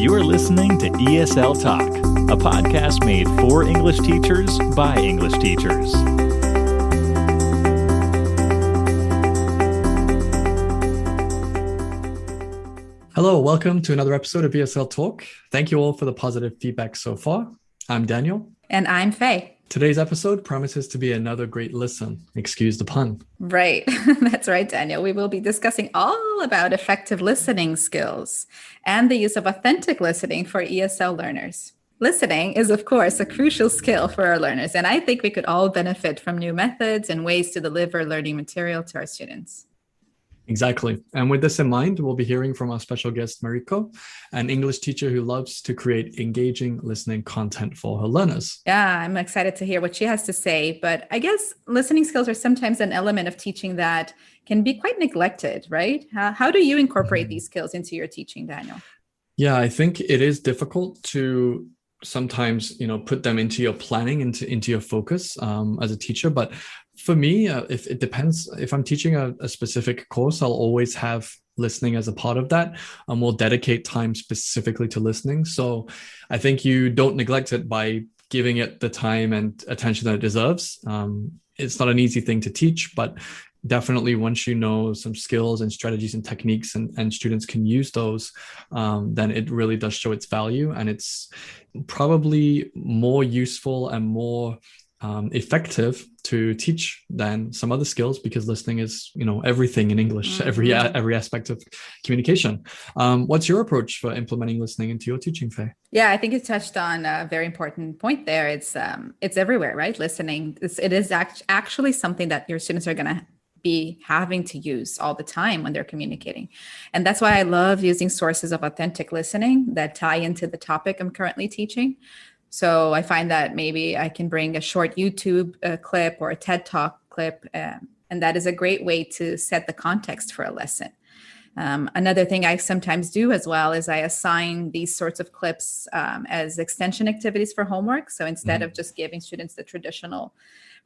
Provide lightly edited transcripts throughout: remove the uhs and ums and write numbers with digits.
You are listening to ESL Talk, a podcast made for English teachers by English teachers. Hello, welcome to another episode of ESL Talk. Thank you all for the positive feedback so far. I'm Daniel. And I'm Faye. Today's episode promises to be another great listen. Excuse the pun. Right. That's right, Daniel. We will be discussing all about effective listening skills and the use of authentic listening for ESL learners. Listening is, of course, a crucial skill for our learners, and I think we could all benefit from new methods and ways to deliver learning material to our students. Exactly. And with this in mind, we'll be hearing from our special guest, Mariko, an English teacher who loves to create engaging listening content for her learners. Yeah, I'm excited to hear what she has to say. But I guess listening skills are sometimes an element of teaching that can be quite neglected, right? How do you incorporate these skills into your teaching, Daniel? Yeah, I think it is difficult to sometimes, put them into your planning, into your focus as a teacher. But for me, if it depends, if I'm teaching a specific course, I'll always have listening as a part of that. We'll dedicate time specifically to listening. So I think you don't neglect it by giving it the time and attention that it deserves. It's not an easy thing to teach, but definitely once you know some skills and strategies and techniques and students can use those, then it really does show its value. And it's probably more useful and more effective to teach than some other skills, because listening is, everything in English, every aspect of communication. What's your approach for implementing listening into your teaching, Faye? Yeah, I think you touched on a very important point there. It's everywhere, right? Listening, it is actually something that your students are going to be having to use all the time when they're communicating. And that's why I love using sources of authentic listening that tie into the topic I'm currently teaching. So I find that maybe I can bring a short YouTube clip or a TED Talk clip, and that is a great way to set the context for a lesson. Another thing I sometimes do as well is I assign these sorts of clips as extension activities for homework. So instead of just giving students the traditional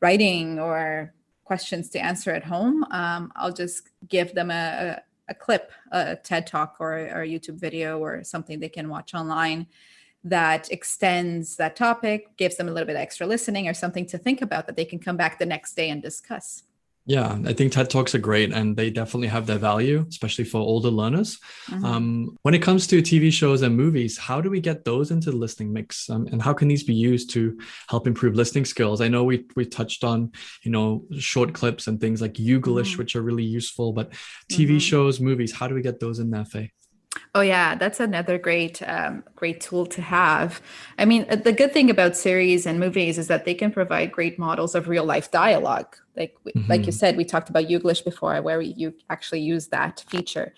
writing or questions to answer at home, I'll just give them a clip, a TED Talk or a YouTube video or something they can watch online that extends that topic, gives them a little bit of extra listening or something to think about that they can come back the next day and discuss. Yeah, I think TED Talks are great and they definitely have their value, especially for older learners. When it comes to TV shows and movies, how do we get those into the listening mix? And how can these be used to help improve listening skills? I know we touched on, short clips and things like Youglish, which are really useful, but TV shows, movies, how do we get those in there, Faye? Oh, yeah, that's another great tool to have. I mean, the good thing about series and movies is that they can provide great models of real life dialogue. Like you said, we talked about Youglish before, where you actually use that feature.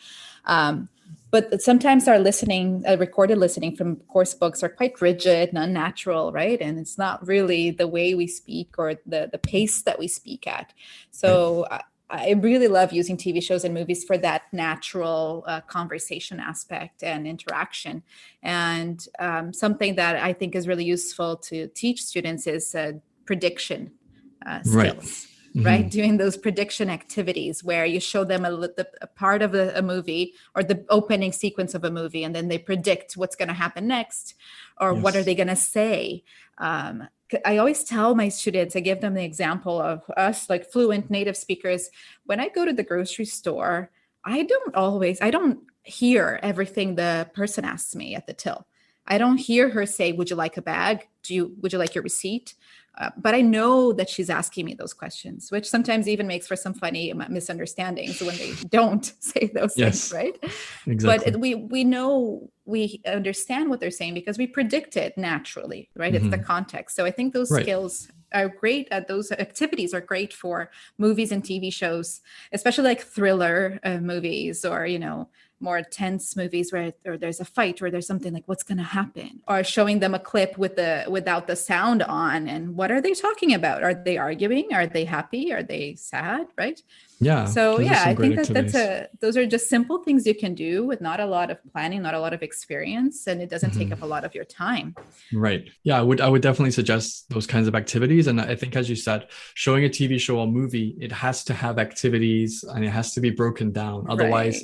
But sometimes our listening, recorded listening from course books are quite rigid and unnatural, right? And it's not really the way we speak or the pace that we speak at. So I really love using TV shows and movies for that natural conversation aspect and interaction. And something that I think is really useful to teach students is prediction skills, right? Doing those prediction activities where you show them a part of a movie or the opening sequence of a movie, and then they predict what's going to happen next or what are they going to say. I always tell my students, I give them the example of us like fluent native speakers. When I go to the grocery store, I don't hear everything the person asks me at the till. I don't hear her say, would you like a bag? Would you like your receipt? But I know that she's asking me those questions, which sometimes even makes for some funny misunderstandings when they don't say those things, right? Exactly. But we know, we understand what they're saying because we predict it naturally, right? It's the context. So I think those skills are great. Those activities are great for movies and TV shows, especially like thriller movies or, more tense movies where there's a fight or there's something like what's going to happen, or showing them a clip without the sound on. And what are they talking about? Are they arguing? Are they happy? Are they sad? Right. Yeah. So I think those are just simple things you can do with not a lot of planning, not a lot of experience, and it doesn't take up a lot of your time. Right. Yeah, I would definitely suggest those kinds of activities. And I think, as you said, showing a TV show or movie, it has to have activities and it has to be broken down. Otherwise,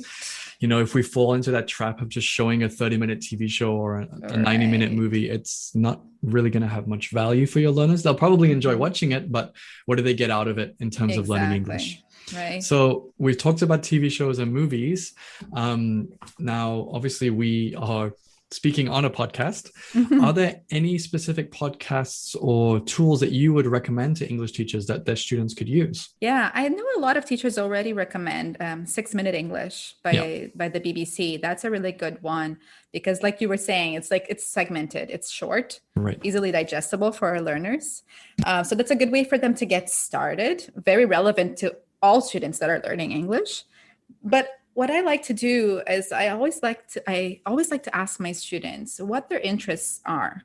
if we fall into that trap of just showing a 30-minute TV show or a 90-minute movie, it's not really going to have much value for your learners. They'll probably enjoy watching it, but what do they get out of it in terms of learning English? Right. So we've talked about TV shows and movies. Now, obviously, we are speaking on a podcast. Are there any specific podcasts or tools that you would recommend to English teachers that their students could use? Yeah, I know a lot of teachers already recommend 6-Minute English by the BBC. That's a really good one because, like you were saying, it's segmented, it's short, easily digestible for our learners. So that's a good way for them to get started. Very relevant to all students that are learning English. But what I like to do is I always like to ask my students what their interests are.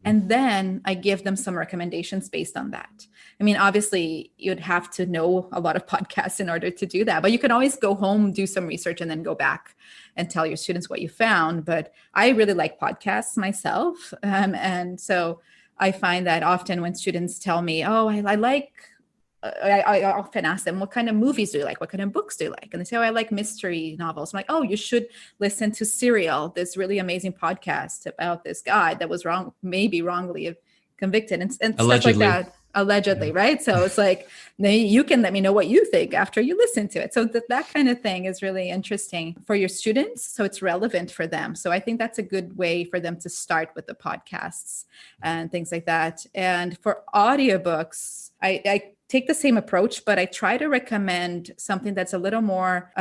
And then I give them some recommendations based on that. I mean, obviously, you'd have to know a lot of podcasts in order to do that, but you can always go home, do some research, and then go back and tell your students what you found. But I really like podcasts myself. And so I find that often when students tell me, oh, I often ask them, what kind of movies do you like? What kind of books do you like? And they say, oh, I like mystery novels. I'm like, oh, you should listen to Serial, this really amazing podcast about this guy that was maybe wrongly convicted and stuff like that. Allegedly, right? So it's like, you can let me know what you think after you listen to it. So that kind of thing is really interesting for your students. So it's relevant for them. So I think that's a good way for them to start with the podcasts and things like that. And for audiobooks, I take the same approach, but I try to recommend something that's a little more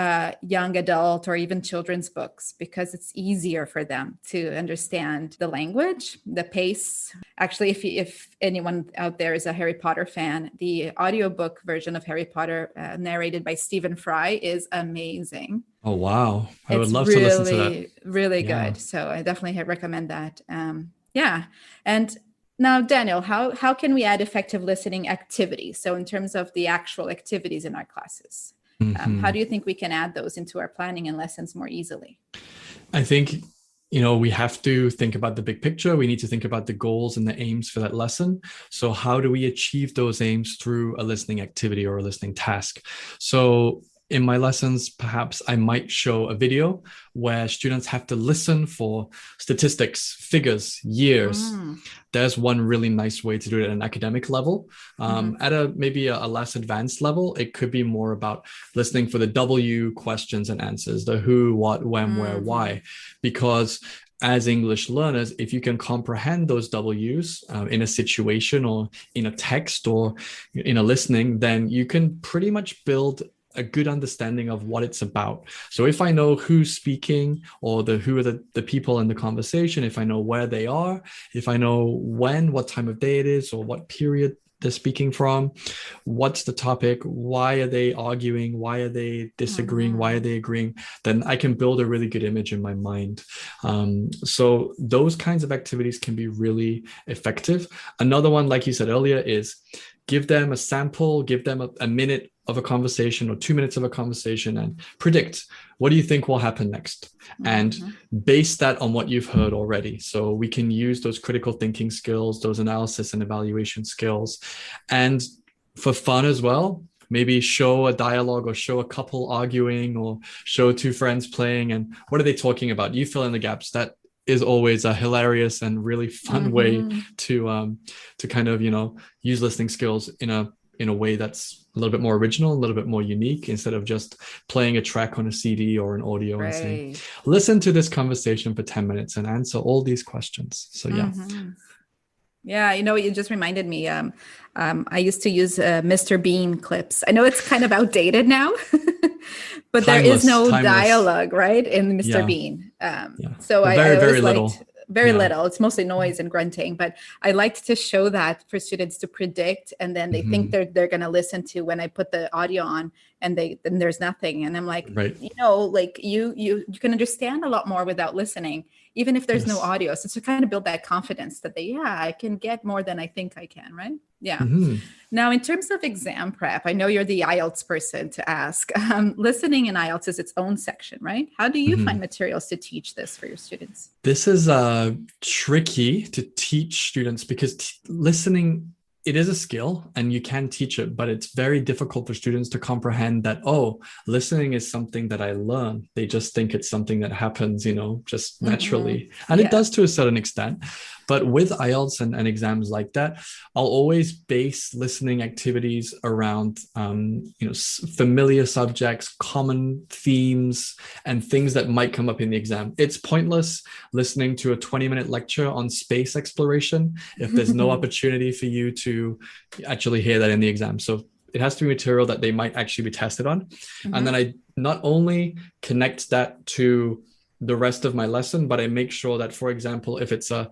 young adult or even children's books because it's easier for them to understand the language, the pace. Actually, if anyone out there is a Harry Potter fan, the audiobook version of Harry Potter narrated by Stephen Fry is amazing. Oh, wow. I would love to listen to that. Really good. So I definitely recommend that. And now, Daniel, how can we add effective listening activities? So in terms of the actual activities in our classes, how do you think we can add those into our planning and lessons more easily? I think, we have to think about the big picture. We need to think about the goals and the aims for that lesson. So how do we achieve those aims through a listening activity or a listening task? So in my lessons, perhaps I might show a video where students have to listen for statistics, figures, years. There's one really nice way to do it at an academic level. At maybe a less advanced level, it could be more about listening for the W questions and answers, the who, what, when, where, why. Because as English learners, if you can comprehend those W's in a situation or in a text or in a listening, then you can pretty much build a good understanding of what it's about. So if I know who's speaking or who are the people in the conversation, if I know where they are, if I know what time of day it is or what period they're speaking from, what's the topic, why are they arguing, why are they disagreeing, why are they agreeing, then I can build a really good image in my mind. So those kinds of activities can be really effective. Another one, like you said earlier, is give them a sample, give them a minute of a conversation or 2 minutes of a conversation and predict, what do you think will happen next? And base that on what you've heard already. So we can use those critical thinking skills, those analysis and evaluation skills. And for fun as well, maybe show a dialogue or show a couple arguing or show two friends playing. And what are they talking about? You fill in the gaps. That is always a hilarious and really fun way to kind of, use listening skills in a way that's a little bit more original, a little bit more unique, instead of just playing a track on a CD or an audio and saying, listen to this conversation for 10 minutes and answer all these questions. So yeah. Yeah, you just reminded me. I used to use Mr. Bean clips. I know it's kind of outdated now, but there is no dialogue, right, in Mr. Bean. So I very little. Very little. It's mostly noise and grunting, but I liked to show that for students to predict, and then they think they're going to listen to when I put the audio on, and then there's nothing, and I'm like, you can understand a lot more without listening, even if there's no audio. So to kind of build that confidence that I can get more than I think I can, right? Yeah. Now, in terms of exam prep, I know you're the IELTS person to ask. Listening in IELTS is its own section, right? How do you find materials to teach this for your students? This is tricky to teach students because listening it is a skill and you can teach it, but it's very difficult for students to comprehend that, oh, listening is something that I learn. They just think it's something that happens, just naturally. And it does to a certain extent. But with IELTS and exams like that, I'll always base listening activities around, familiar subjects, common themes, and things that might come up in the exam. It's pointless listening to a 20-minute lecture on space exploration if there's no opportunity for you to actually hear that in the exam. So it has to be material that they might actually be tested on. And then I not only connect that to the rest of my lesson, but I make sure that, for example, if it's a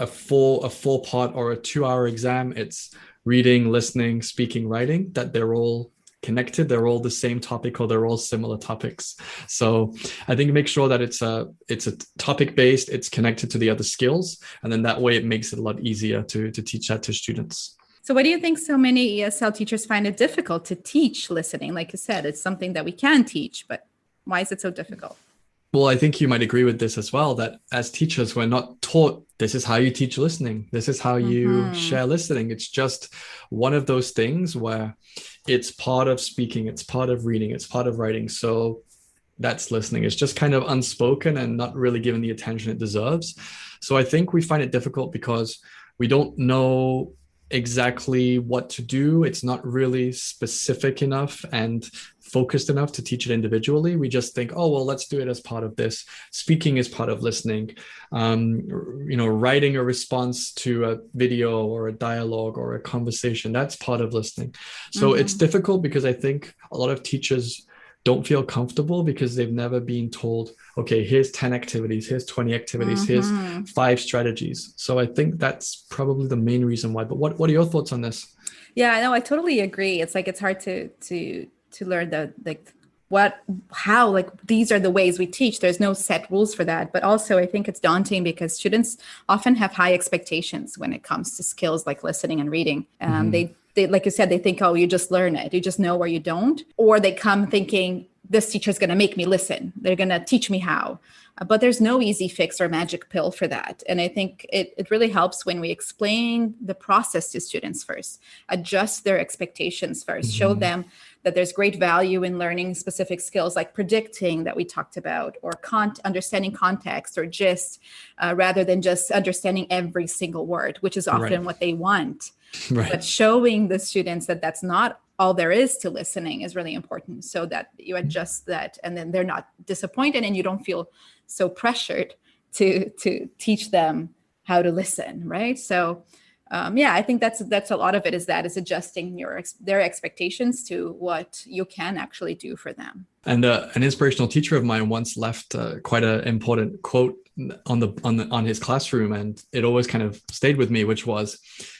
four-part or a 2-hour exam, it's reading, listening, speaking, writing, that they're all connected, they're all the same topic, or they're all similar topics. So I think make sure that it's a topic based, it's connected to the other skills, and then that way it makes it a lot easier to teach that to students. So why do you think so many ESL teachers find it difficult to teach listening? Like you said, it's something that we can teach, but why is it so difficult? Well, I think you might agree with this as well, that as teachers, we're not taught this is how you teach listening. This is how you share listening. It's just one of those things where it's part of speaking, it's part of reading, it's part of writing. So that's listening. It's just kind of unspoken and not really given the attention it deserves. So I think we find it difficult because we don't know exactly what to do. It's not really specific enough and focused enough to teach it individually. We just think, oh, well, let's do it as part of this. Speaking is part of listening. Writing a response to a video or a dialogue or a conversation, that's part of listening. So it's difficult because I think a lot of teachers don't feel comfortable because they've never been told, okay, here's 10 activities, here's 20 activities, here's 5 strategies. So I think that's probably the main reason why. But what are your thoughts on this? Yeah, no, I totally agree. It's like, it's hard to learn these are the ways we teach. There's no set rules for that. But also I think it's daunting because students often have high expectations when it comes to skills like listening and reading. They, like you said, they think, oh, you just learn it. You just know, or you don't. Or they come thinking, this teacher's going to make me listen. They're going to teach me how. But there's no easy fix or magic pill for that. And I think it really helps when we explain the process to students first, adjust their expectations first, show them that there's great value in learning specific skills like predicting that we talked about, or understanding context or gist, rather than just understanding every single word, which is often what they want. But showing the students that that's not all there is to listening is really important, so that you adjust that and then they're not disappointed and you don't feel so pressured to teach them how to listen, right? So I think that's a lot of it is adjusting their expectations to what you can actually do for them. And an inspirational teacher of mine once left quite an important quote on his classroom, and it always kind of stayed with me, which was,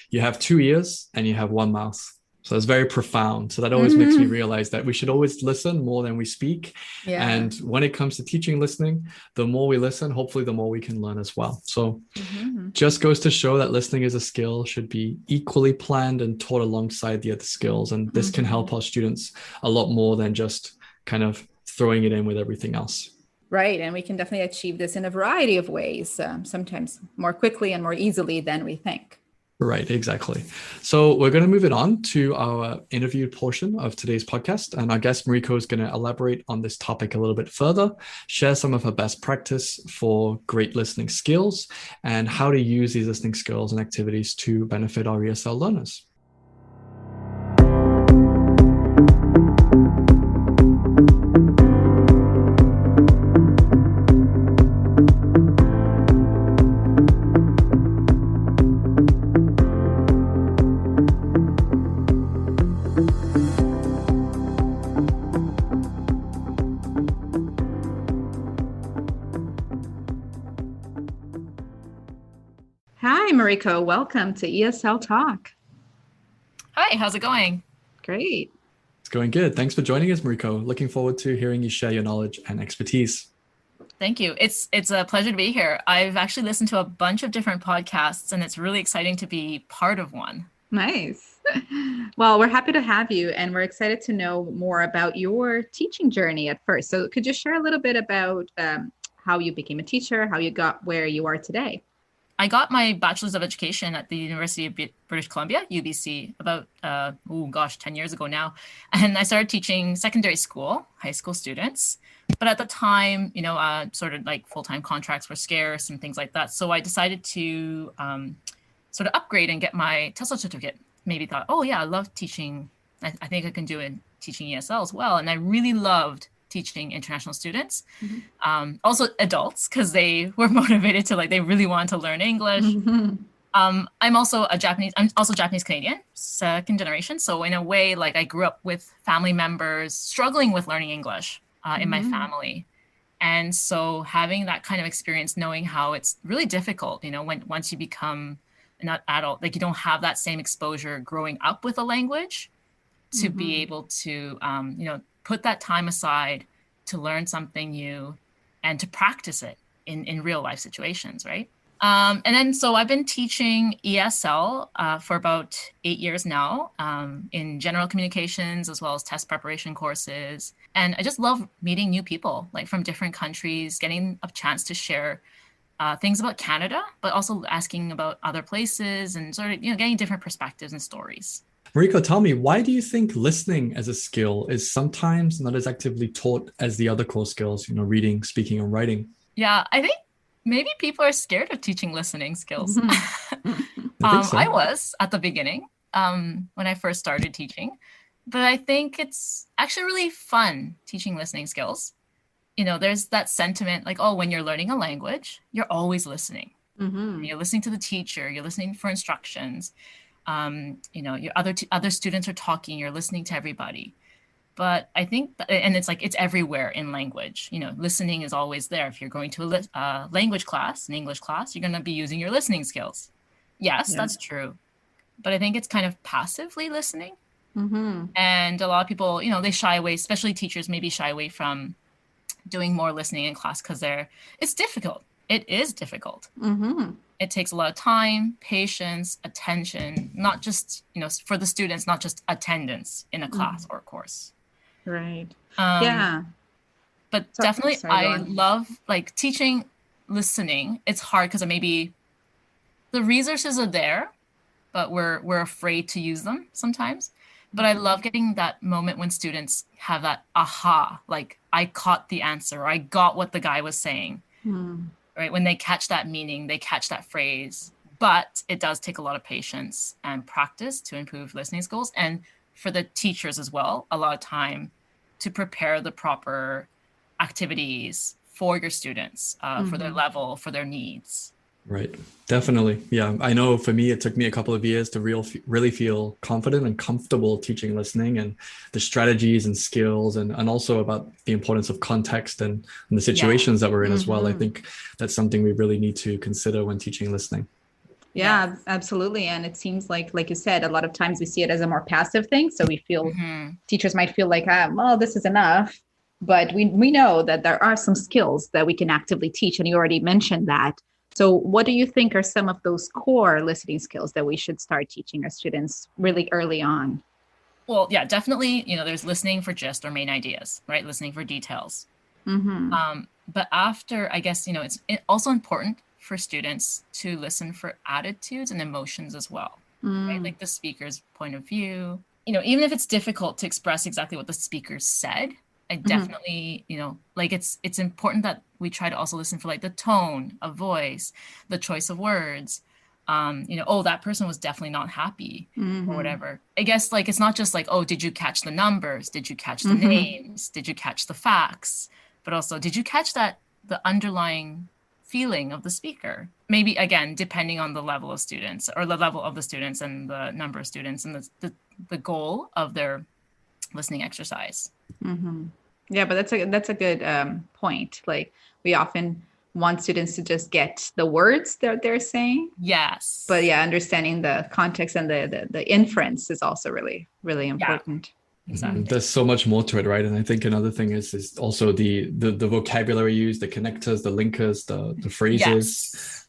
you have 2 ears and you have 1 mouth. So it's very profound. So that always makes me realize that we should always listen more than we speak. Yeah. And when it comes to teaching listening, the more we listen, hopefully the more we can learn as well. So just goes to show that listening as a skill should be equally planned and taught alongside the other skills. And this can help our students a lot more than just kind of throwing it in with everything else. Right. And we can definitely achieve this in a variety of ways, sometimes more quickly and more easily than we think. Right, exactly. So we're going to move it on to our interview portion of today's podcast. And our guest, Mariko, is going to elaborate on this topic a little bit further, share some of her best practice for great listening skills, and how to use these listening skills and activities to benefit our ESL learners. Hi, Mariko. Welcome to ESL Talk. Hi, how's it going? Great. It's going good. Thanks for joining us, Mariko. Looking forward to hearing you share your knowledge and expertise. Thank you. It's a pleasure to be here. I've actually listened to a bunch of different podcasts, and it's really exciting to be part of one. Nice. Well, we're happy to have you, and we're excited to know more about your teaching journey at first. So could you share a little bit about how you became a teacher, how you got where you are today? I got my Bachelor's of Education at the University of British Columbia, UBC, about, 10 years ago now. And I started teaching secondary school, high school students. But at the time, sort of like full-time contracts were scarce and things like that. So I decided to sort of upgrade and get my TESOL certificate. Maybe thought, oh yeah, I love teaching. I think I can do it teaching ESL as well. And I really loved teaching international students, also adults, because they were motivated to they really wanted to learn English. I'm also Japanese Canadian, second generation. So in a way, I grew up with family members struggling with learning English in my family. And so having that kind of experience, knowing how it's really difficult, once you become an adult, you don't have that same exposure growing up with a language to be able to, put that time aside to learn something new and to practice it in real life situations, right? And then, so I've been teaching ESL for about 8 years now in general communications, as well as test preparation courses. And I just love meeting new people, from different countries, getting a chance to share things about Canada, but also asking about other places and sort of, getting different perspectives and stories. Mariko, tell me, why do you think listening as a skill is sometimes not as actively taught as the other core skills, reading, speaking, and writing? Yeah, I think maybe people are scared of teaching listening skills. I was at the beginning when I first started teaching, but I think it's actually really fun teaching listening skills. There's that sentiment when you're learning a language, you're always listening. You're listening to the teacher, you're listening for instructions. Your other students are talking, you're listening to everybody. But I think, and it's it's everywhere in language, listening is always there. If you're going to a language class, an English class, you're going to be using your listening skills. Yes, that's true. But I think it's kind of passively listening. And a lot of people, they shy away, especially teachers maybe shy away from doing more listening in class because it's difficult. It is difficult. It takes a lot of time, patience, attention, not just, for the students, not just attendance in a class or a course. Right. But definitely, I love teaching listening. It's hard because maybe the resources are there, but we're afraid to use them sometimes. But I love getting that moment when students have that aha, I caught the answer, or I got what the guy was saying. Right? When they catch that meaning, they catch that phrase. But it does take a lot of patience and practice to improve listening skills. And for the teachers as well, a lot of time to prepare the proper activities for your students, for their level, for their needs. Right. Definitely. Yeah. I know for me, it took me a couple of years to really feel confident and comfortable teaching listening and the strategies and skills and also about the importance of context and the situations that we're in as well. I think that's something we really need to consider when teaching listening. Yeah, absolutely. And it seems like you said, a lot of times we see it as a more passive thing. So we feel teachers might feel well, this is enough. But we know that there are some skills that we can actively teach. And you already mentioned that. So what do you think are some of those core listening skills that we should start teaching our students really early on? Well, yeah, definitely, there's listening for gist or main ideas, right? Listening for details. But after, I guess, it's also important for students to listen for attitudes and emotions as well, right? The speaker's point of view, even if it's difficult to express exactly what the speaker said, I definitely, it's important that we try to also listen for the tone of voice, the choice of words, that person was definitely not happy or whatever. I guess it's not just oh, did you catch the numbers? Did you catch the names? Did you catch the facts? But also, did you catch the underlying feeling of the speaker? Maybe, again, depending on the level of students or the level of the students and the number of students and the goal of their listening exercise. Yeah, but that's a good point. We often want students to just get the words that they're saying. Yes. But yeah, understanding the context and the inference is also really, really important. Exactly. There's so much more to it, right? And I think another thing is also the vocabulary used, the connectors, the linkers, the phrases. Yes.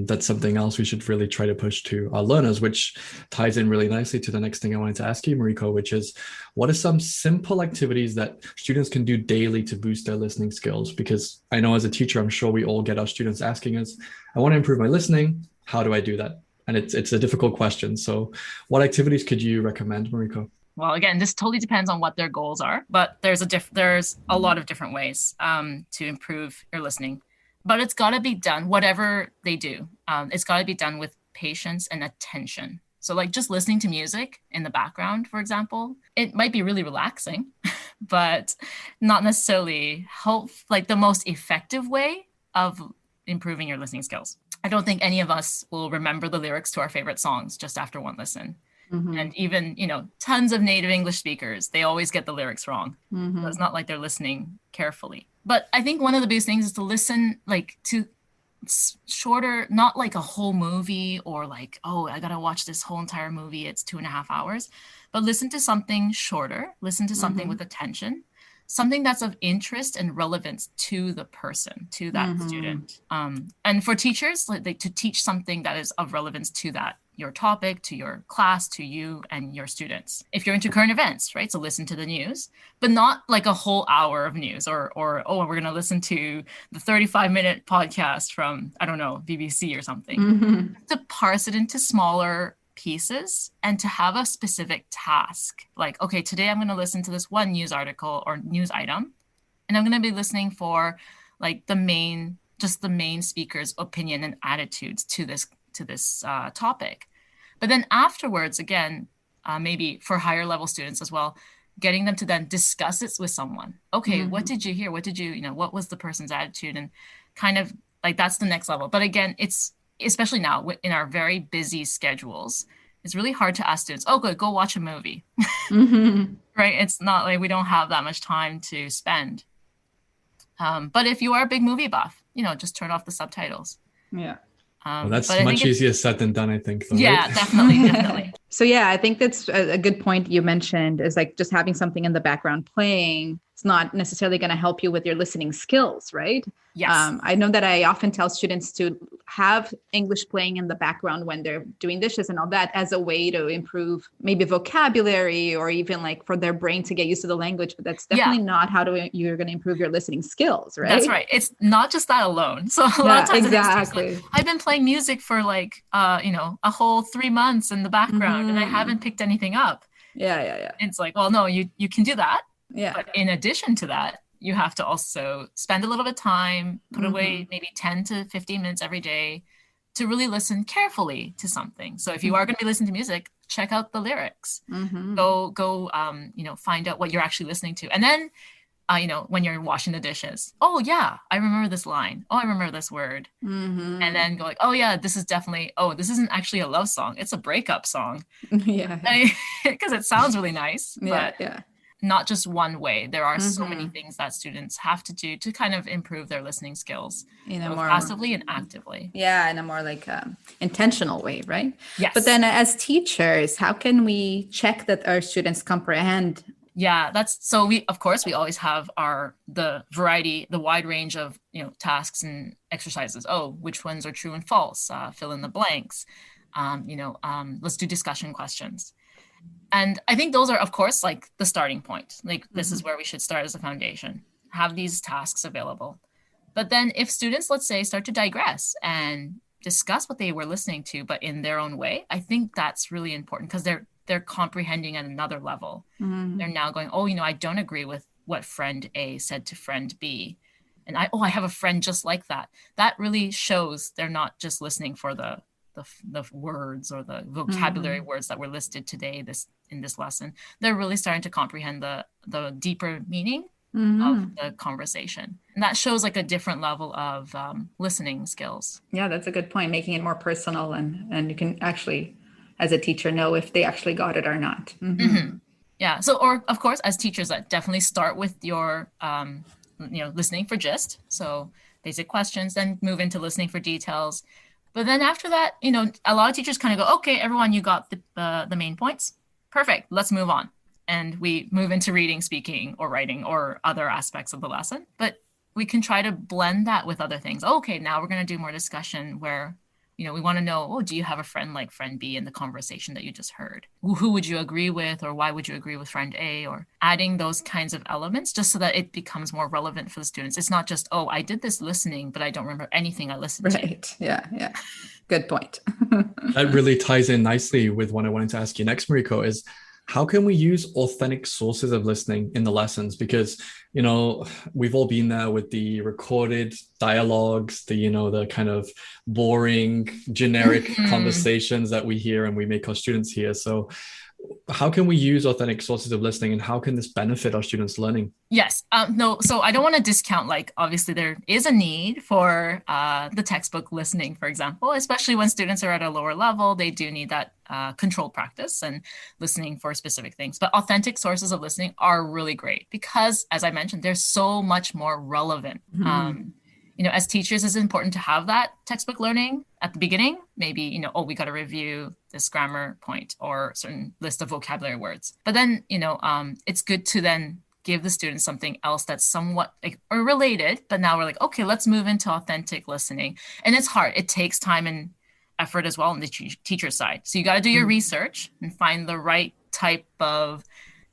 That's something else we should really try to push to our learners, which ties in really nicely to the next thing I wanted to ask you, Mariko, which is what are some simple activities that students can do daily to boost their listening skills? Because I know as a teacher, I'm sure we all get our students asking us, I want to improve my listening. how do I do that? And it's a difficult question. So what activities could you recommend, Mariko? Well, again, this totally depends on what their goals are, but there's a lot of different ways to improve your listening. But it's got to be done, whatever they do. It's got to be done with patience and attention. So like just listening to music in the background, for example, it might be really relaxing, but not necessarily like the most effective way of improving your listening skills. I don't think any of us will remember the lyrics to our favorite songs just after one listen. And even, tons of native English speakers, they always get the lyrics wrong. So it's not like they're listening carefully. But I think one of the biggest things is to listen like to shorter, not like a whole movie or like, oh, I got to watch this whole entire movie. It's 2.5 hours. But listen to something shorter, listen to something with attention, something that's of interest and relevance to the person, to that student. And for teachers, like to teach something that is of relevance to that, your topic, to your class, to you and your students. If you're into current events, right? So listen to the news, but not like a whole hour of news or oh, we're going to listen to the 35-minute podcast from, I don't know, BBC or something. To parse it into smaller pieces and to have a specific task. Like, okay, today I'm going to listen to this one news article or news item, and I'm going to be listening for like the main speaker's opinion and attitudes to this topic. But then afterwards, again, maybe for higher level students as well, getting them to then discuss it with someone. Okay, what did you hear? What did you, what was the person's attitude? And kind of like that's the next level. But again, it's especially now in our very busy schedules, it's really hard to ask students, oh, good, go watch a movie. Right? It's not like we don't have that much time to spend. But if you are a big movie buff, just turn off the subtitles. Yeah. Well, that's much easier said than done, I think. Though, yeah, right? definitely. So yeah, I think that's a good point you mentioned is like just having something in the background playing. It's not necessarily going to help you with your listening skills, right? Yes. I know that I often tell students to have English playing in the background when they're doing dishes and all that as a way to improve maybe vocabulary or even like for their brain to get used to the language. But that's definitely not how you're going to improve your listening skills, right? That's right. It's not just that alone. So a lot of times exactly. I've been playing music for like, a whole 3 months in the background and I haven't picked anything up. Yeah. It's like, well, no, you can do that. Yeah. But in addition to that, you have to also spend a little bit of time, put away maybe 10 to 15 minutes every day to really listen carefully to something. So if you are going to be listening to music, check out the lyrics. Go, find out what you're actually listening to. And then, when you're washing the dishes, oh yeah, I remember this line. Oh, I remember this word. And then go like, oh yeah, this isn't actually a love song. It's a breakup song. Yeah. Because it sounds really nice. Yeah. But not just one way. There are so many things that students have to do to kind of improve their listening skills, both passively and actively. Yeah, in a more like intentional way, right? Yes. But then as teachers, how can we check that our students comprehend? Yeah, we always have the wide range of, tasks and exercises. Oh, which ones are true and false? Fill in the blanks. Let's do discussion questions. And I think those are, of course, like the starting point. Like this is where we should start as a foundation, have these tasks available. But then if students, let's say, start to digress and discuss what they were listening to, but in their own way, I think that's really important because they're comprehending at another level. They're now going, oh, I don't agree with what friend A said to friend B. And I have a friend just like that. That really shows they're not just listening for the words or the vocabulary words that were listed today in this lesson. They're really starting to comprehend the deeper meaning of the conversation. And that shows like a different level of listening skills. Yeah, that's a good point. Making it more personal and you can actually, as a teacher, know if they actually got it or not. Yeah. So, or of course, as teachers, that definitely start with your, listening for gist. So basic questions, then move into listening for details. But then after that, a lot of teachers kind of go, okay, everyone, you got the main points. Perfect. Let's move on. And we move into reading, speaking, or writing, or other aspects of the lesson. But we can try to blend that with other things. Okay, now we're going to do more discussion where, we want to know, oh, do you have a friend like friend B in the conversation that you just heard? Who would you agree with, or why would you agree with friend A? Or adding those kinds of elements just so that it becomes more relevant for the students. It's not just, oh, I did this listening, but I don't remember anything I listened to. Right. Yeah. Good point. That really ties in nicely with what I wanted to ask you next, Mariko, is how can we use authentic sources of listening in the lessons? Because, we've all been there with the recorded dialogues, the kind of boring, generic conversations that we hear and we make our students hear. So how can we use authentic sources of listening, and how can this benefit our students' learning? Yes. No. So I don't want to discount, obviously there is a need for the textbook listening, for example, especially when students are at a lower level. They do need that controlled practice and listening for specific things. But authentic sources of listening are really great because, as I mentioned, they're so much more relevant. As teachers, it's important to have that textbook learning at the beginning. Maybe, we got to review this grammar point or certain list of vocabulary words. But then, it's good to then give the students something else that's somewhat or related. But now we're like, okay, let's move into authentic listening. And it's hard. It takes time and effort as well on the teacher side. So you got to do your research and find the right type of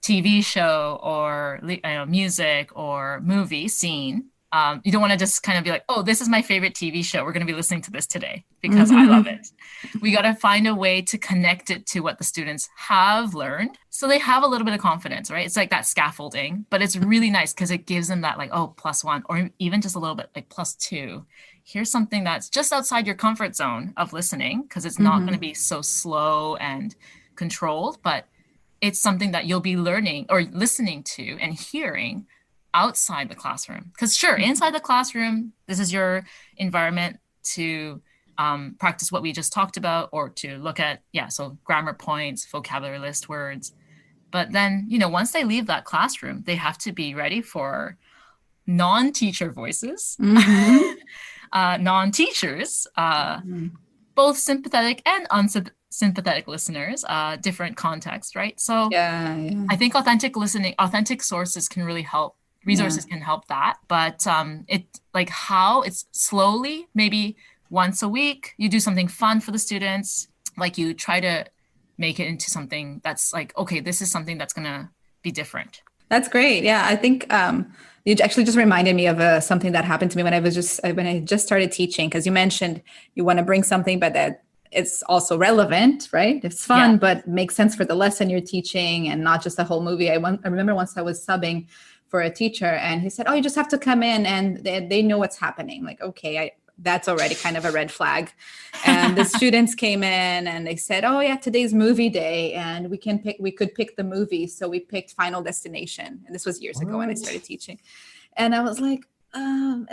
TV show or music or movie scene. You don't want to just kind of be like, oh, this is my favorite TV show. We're going to be listening to this today because I love it. We got to find a way to connect it to what the students have learned. So they have a little bit of confidence, right? It's like that scaffolding, but it's really nice because it gives them that +1 or even just a little bit +2. Here's something that's just outside your comfort zone of listening because it's not going to be so slow and controlled, but it's something that you'll be learning or listening to and hearing outside the classroom. Because sure, inside the classroom, this is your environment to practice what we just talked about or to look at, so grammar points, vocabulary list, words. But then, once they leave that classroom, they have to be ready for non-teacher voices, non-teachers, both sympathetic and unsympathetic listeners, different context, right? So I think authentic listening, authentic sources can really help. Resources can help that, but how it's slowly, maybe once a week, you do something fun for the students, you try to make it into something that's okay, this is something that's gonna be different. That's great. Yeah, I think you actually just reminded me of something that happened to me when I just started teaching, because you mentioned you want to bring something, but that it's also relevant, right? It's fun, but makes sense for the lesson you're teaching and not just a whole movie. I remember once I was subbing for a teacher and he said, oh, you just have to come in and they know what's happening. Okay, that's already kind of a red flag. And the students came in and they said, oh yeah, today's movie day and we could pick the movie. So we picked Final Destination. And this was years ago when I started teaching. And I was like,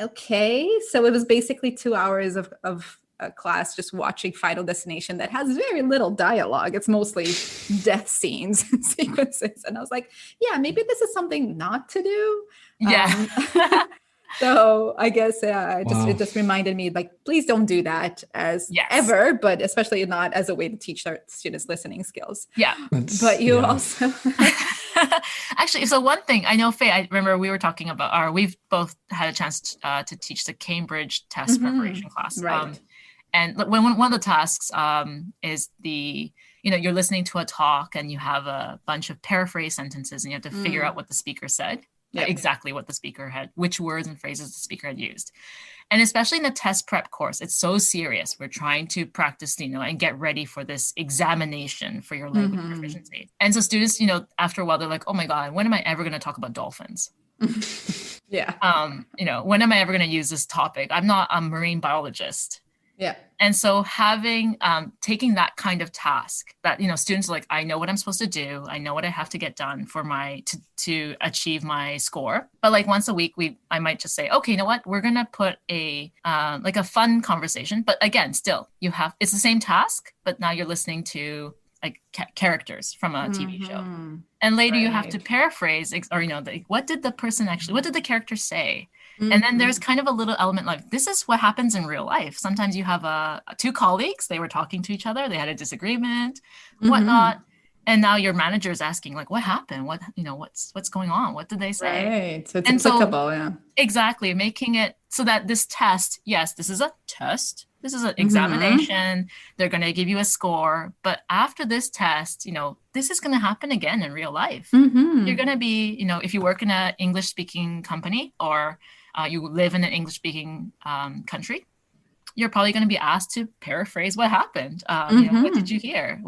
okay. So it was basically 2 hours of a class just watching Final Destination that has very little dialogue. It's mostly death scenes and sequences. And I was like, yeah, maybe this is something not to do. So I guess it just reminded me, please don't do that ever, but especially not as a way to teach our students listening skills. Yeah. But you also actually, so one thing I know, Faye, I remember we were talking about, we've both had a chance to teach the Cambridge test preparation class. Right. And when one of the tasks is you're listening to a talk and you have a bunch of paraphrase sentences and you have to figure out what the speaker said, exactly what the speaker had, which words and phrases the speaker had used. And especially in the test prep course, it's so serious. We're trying to practice, and get ready for this examination for your language proficiency. And so students, after a while, they're like, oh my God, when am I ever going to talk about dolphins? Yeah. When am I ever going to use this topic? I'm not a marine biologist. Yeah. And so taking that kind of task that, students are like, I know what I'm supposed to do. I know what I have to get done for to achieve my score. But once a week, I might just say, okay, you know what? We're going to put a fun conversation. But again, still it's the same task, but now you're listening to characters from a TV show. And later you have to paraphrase or, what did the character say? And then there's kind of a little element this is what happens in real life. Sometimes you have two colleagues, they were talking to each other, they had a disagreement, whatnot. And now your manager is asking what happened? What's going on? What did they say? Right. So it's applicable, yeah. Exactly. Making it so that this test, yes, this is a test. This is an examination. They're going to give you a score. But after this test, this is going to happen again in real life. You're going to be, if you work in an English speaking company or you live in an English speaking country, you're probably going to be asked to paraphrase what happened. What did you hear?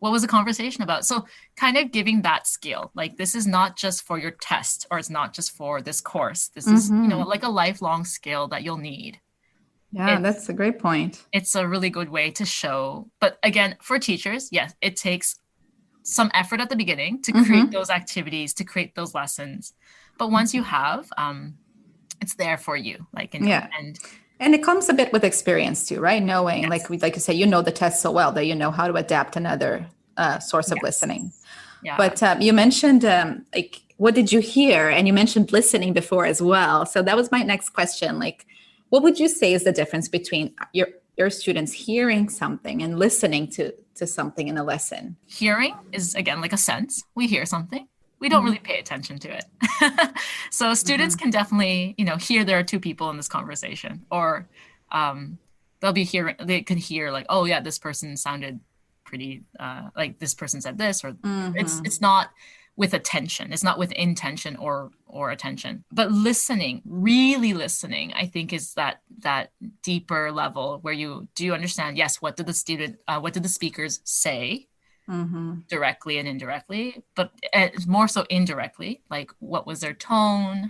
What was the conversation about? So kind of giving that skill, like this is not just for your test or it's not just for this course. This is, like a lifelong skill that you'll need. Yeah, that's a great point. It's a really good way to show. But again, for teachers, yes, it takes some effort at the beginning to create those activities, to create those lessons. But once you have, it's there for you. And it comes a bit with experience too, right? Knowing, like you say, the test so well that you know how to adapt another source of listening. Yeah. But you mentioned what did you hear? And you mentioned listening before as well. So that was my next question. Like, what would you say is the difference between your students hearing something and listening to something in a lesson? Hearing is, again, like a sense. We hear something. We don't really pay attention to it. So students can definitely, hear there are two people in this conversation, or they can hear like, oh yeah, this person sounded pretty, like this person said this, or it's not with attention. It's not with intention or attention. But listening, really listening, I think is that deeper level where you do understand, yes, what did the speakers say? Directly and indirectly, but more so indirectly, like what was their tone,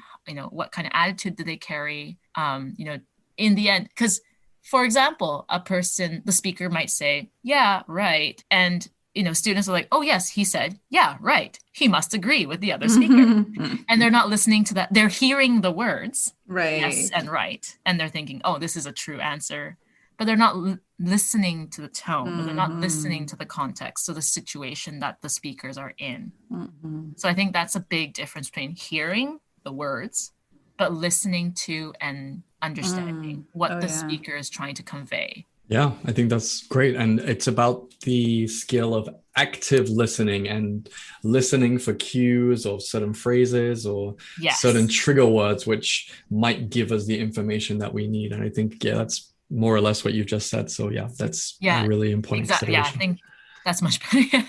what kind of attitude did they carry, in the end, because for example, the speaker might say, yeah, right. And, students are like, oh yes, he said, yeah, right. He must agree with the other speaker. And they're not listening to that. They're hearing the words, right, yes and right. And they're thinking, oh, this is a true answer. But they're not listening to the tone, or they're not listening to the context, so the situation that the speakers are in. So I think that's a big difference between hearing the words, but listening to and understanding what the speaker is trying to convey. Yeah, I think that's great. And it's about the skill of active listening and listening for cues or certain phrases or certain trigger words, which might give us the information that we need. And I think, that's more or less what you just said. So that's a really important consideration. Yeah, I think that's much better.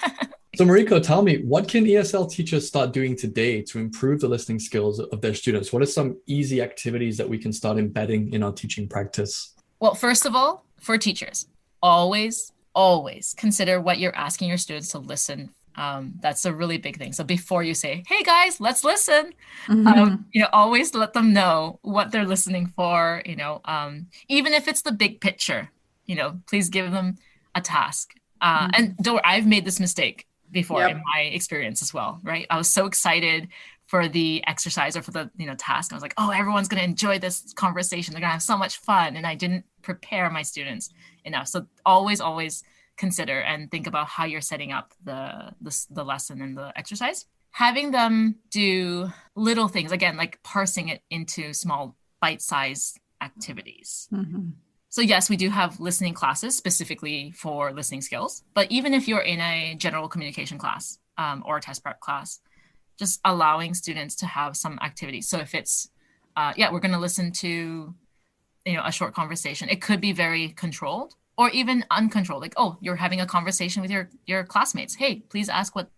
So Mariko, tell me, what can ESL teachers start doing today to improve the listening skills of their students? What are some easy activities that we can start embedding in our teaching practice? Well, first of all, for teachers, always consider what you're asking your students to listen. That's a really big thing. So before you say, hey guys, let's listen, always let them know what they're listening for, even if it's the big picture, please give them a task. And I've made this mistake before in my experience as well, right? I was so excited for the exercise or for the, task. I was like, oh, everyone's going to enjoy this conversation. They're going to have so much fun. And I didn't prepare my students enough. So always consider and think about how you're setting up the lesson and the exercise. Having them do little things, again, like parsing it into small bite-sized activities. So yes, we do have listening classes specifically for listening skills, but even if you're in a general communication class or a test prep class, just allowing students to have some activities. So if it's, we're going to listen to, a short conversation. It could be very controlled or even uncontrolled. Like, oh, you're having a conversation with your classmates. Hey, please ask what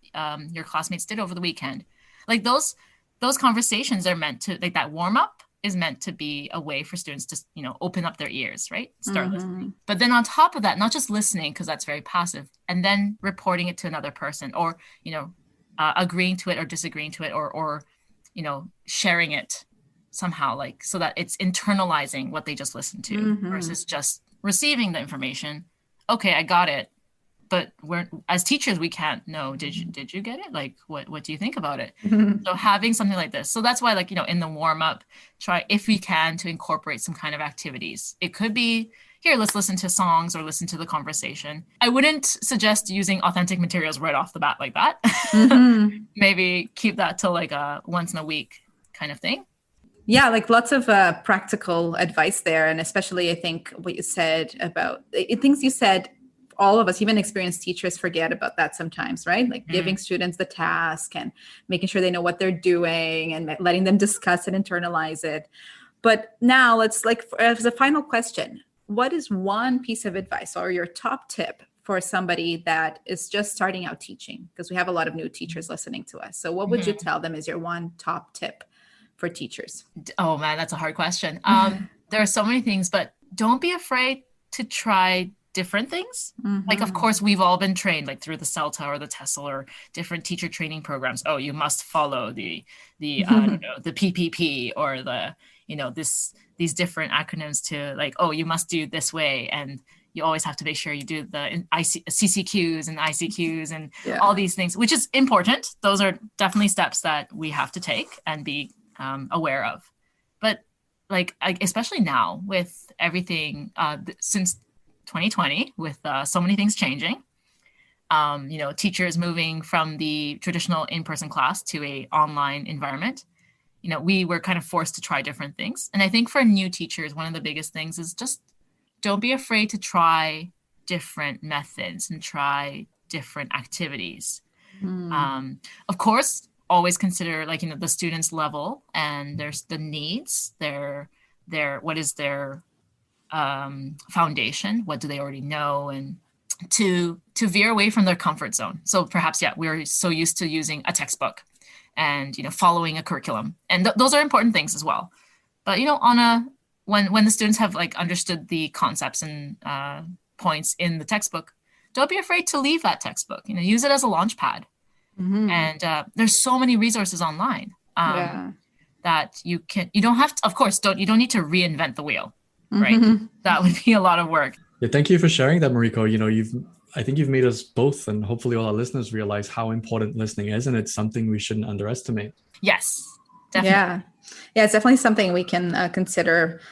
your classmates did over the weekend. Like those conversations are meant to, like that warm up is meant to be a way for students to, open up their ears, right? Start listening. But then on top of that, not just listening, because that's very passive, and then reporting it to another person or, agreeing to it or disagreeing to it or sharing it somehow, like so that it's internalizing what they just listened to versus just receiving the information. Okay, I got it. But as teachers, we can't know, did you get it? Like, what do you think about it? So having something like this. So that's why, like, in the warm up, try, if we can, to incorporate some kind of activities. It could be, here, let's listen to songs or listen to the conversation. I wouldn't suggest using authentic materials right off the bat like that. Maybe keep that till like a once in a week kind of thing. Yeah, like lots of practical advice there. And especially, I think what you said about things you said, all of us, even experienced teachers, forget about that sometimes, right? Like giving students the task and making sure they know what they're doing and letting them discuss and internalize it. But now let's as a final question, what is one piece of advice or your top tip for somebody that is just starting out teaching? Because we have a lot of new teachers listening to us. So what would you tell them is your one top tip for teachers? Oh man, that's a hard question. There are so many things, but don't be afraid to try different things. Like, of course, we've all been trained like through the CELTA or the TESOL or different teacher training programs. Oh, you must follow the I don't know, the PPP or the, these different acronyms to like, oh, you must do this way. And you always have to make sure you do the CCQs and ICQs and all these things, which is important. Those are definitely steps that we have to take and be aware of. But like, especially now with everything since 2020, with so many things changing, teachers moving from the traditional in-person class to a online environment, we were kind of forced to try different things. And I think for new teachers, one of the biggest things is just don't be afraid to try different methods and try different activities. Of course, always consider the student's level and there's the needs, their what is their foundation, what do they already know, and to veer away from their comfort zone. So perhaps, we're so used to using a textbook and following a curriculum, and those are important things as well. But when the students have understood the concepts and points in the textbook, don't be afraid to leave that textbook. Use it as a launch pad. And there's so many resources online that you don't have to, of course, you don't need to reinvent the wheel. Right. That would be a lot of work. Yeah, thank you for sharing that, Mariko. I think you've made us both and hopefully all our listeners realize how important listening is, and it's something we shouldn't underestimate. Yes, definitely. Yeah, it's definitely something we can consider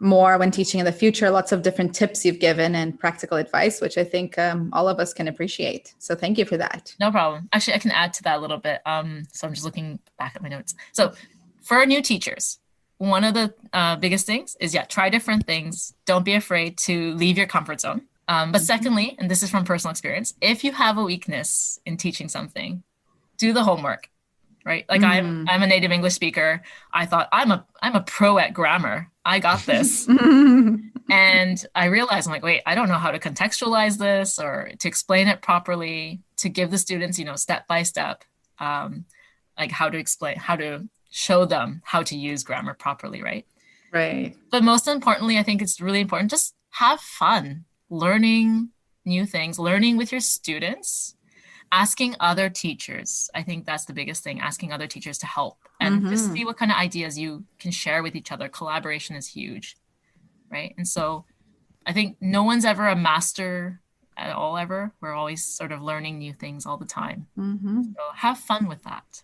more when teaching in the future. Lots of different tips you've given and practical advice, which I think all of us can appreciate. So thank you for that. No problem. Actually, I can add to that a little bit. So I'm just looking back at my notes. So for new teachers, one of the biggest things is, try different things. Don't be afraid to leave your comfort zone. But secondly, and this is from personal experience, if you have a weakness in teaching something, do the homework, right? Like I'm a native English speaker. I thought I'm a pro at grammar. I got this. And I realized, I'm like, wait, I don't know how to contextualize this or to explain it properly, to give the students, step by step, like how to show them how to use grammar properly, right? Right. But most importantly, I think it's really important, just have fun learning new things, learning with your students, asking other teachers. I think that's the biggest thing, asking other teachers to help and just see what kind of ideas you can share with each other. Collaboration is huge, right? And so I think no one's ever a master at all ever. We're always sort of learning new things all the time. So have fun with that.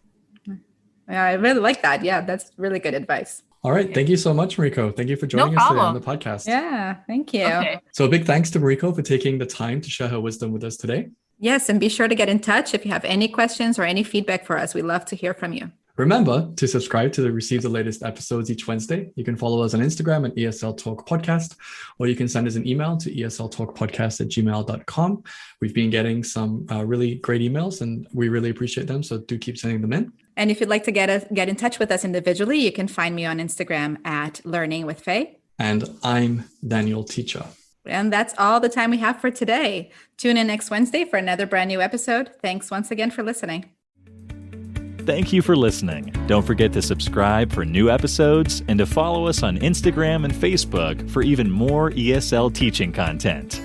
Yeah, I really like that. Yeah, that's really good advice. All right. Thank you so much, Mariko. Thank you for joining us today on the podcast. Yeah, thank you. Okay. So a big thanks to Mariko for taking the time to share her wisdom with us today. Yes, and be sure to get in touch if you have any questions or any feedback for us. We love to hear from you. Remember to subscribe to receive the latest episodes each Wednesday. You can follow us on Instagram at ESL Talk Podcast, or you can send us an email to esltalkpodcast@gmail.com. We've been getting some really great emails and we really appreciate them. So do keep sending them in. And if you'd like to get in touch with us individually, you can find me on Instagram at Learning with Faye. And I'm Daniel Teacher. And that's all the time we have for today. Tune in next Wednesday for another brand new episode. Thanks once again for listening. Thank you for listening. Don't forget to subscribe for new episodes and to follow us on Instagram and Facebook for even more ESL teaching content.